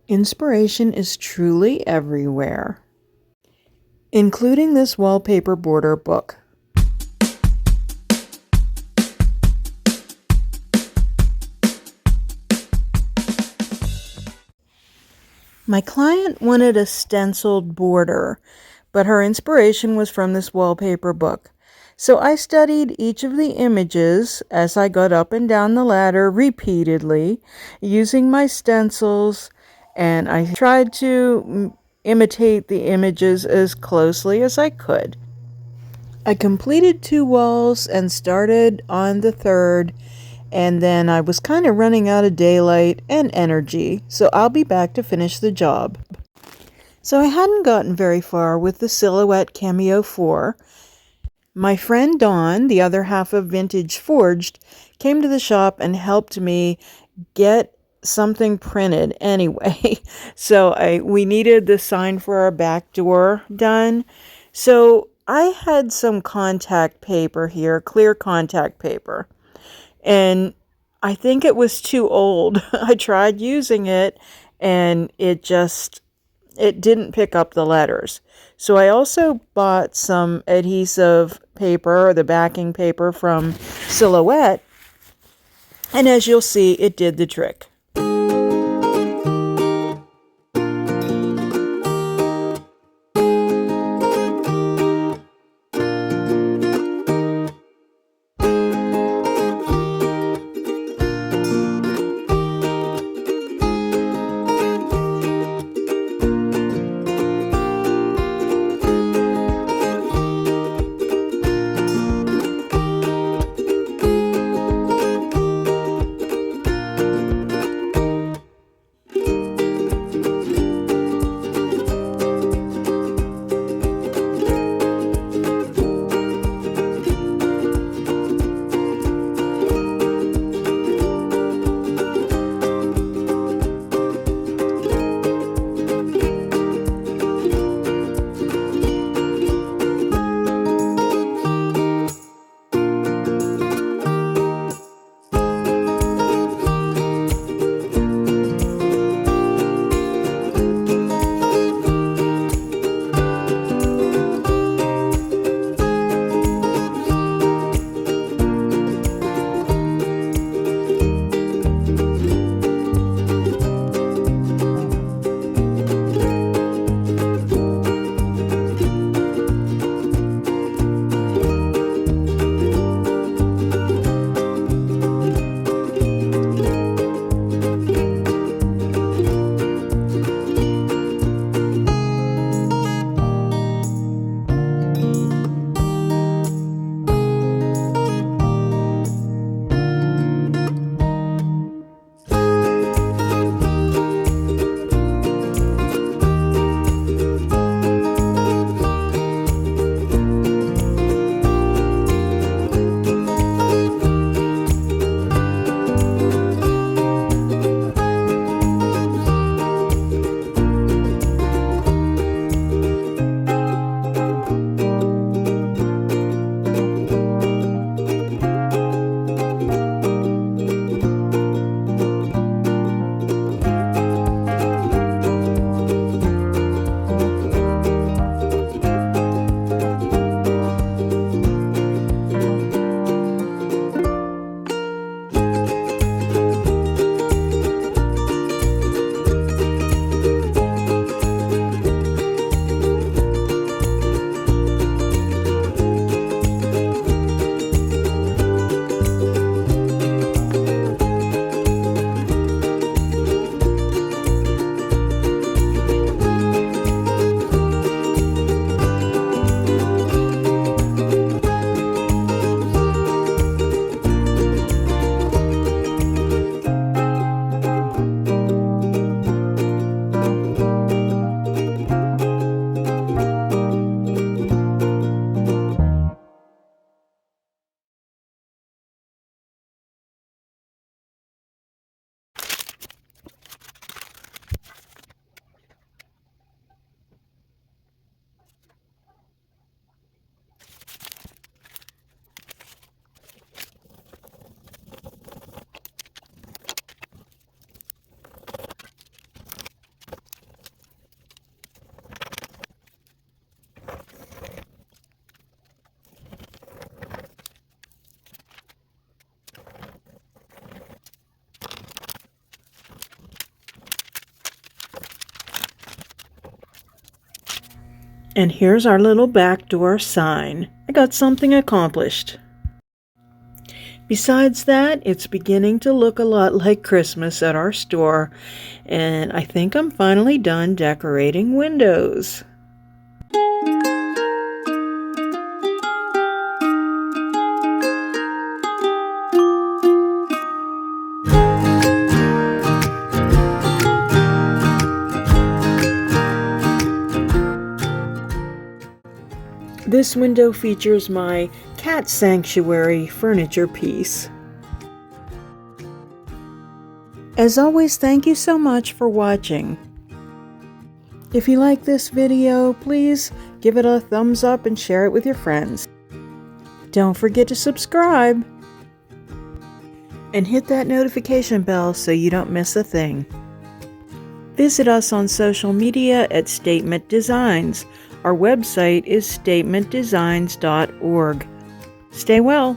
Inspiration is truly everywhere, including this wallpaper border book. My client wanted a stenciled border, but her inspiration was from this wallpaper book. So I studied each of the images as I got up and down the ladder repeatedly using my stencils, and I tried to imitate the images as closely as I could. I completed 2 walls and started on the third, and then I was kind of running out of daylight and energy, so I'll be back to finish the job. So I hadn't gotten very far with the Silhouette Cameo 4. My friend Dawn, the other half of Vintage Forged, came to the shop and helped me get something printed anyway. So we needed the sign for our back door done. So I had some contact paper here, clear contact paper. And I think it was too old. I tried using it and it didn't pick up the letters. So I also bought some adhesive paper, the backing paper from Silhouette. And as you'll see, it did the trick. And here's our little back door sign. I got something accomplished. Besides that, it's beginning to look a lot like Christmas at our store, and I think I'm finally done decorating windows. This window features my cat sanctuary furniture piece. As always, thank you so much for watching. If you like this video, please give it a thumbs up and share it with your friends. Don't forget to subscribe and hit that notification bell so you don't miss a thing. Visit us on social media at Statement Designs. Our website is statementdesigns.org. Stay well.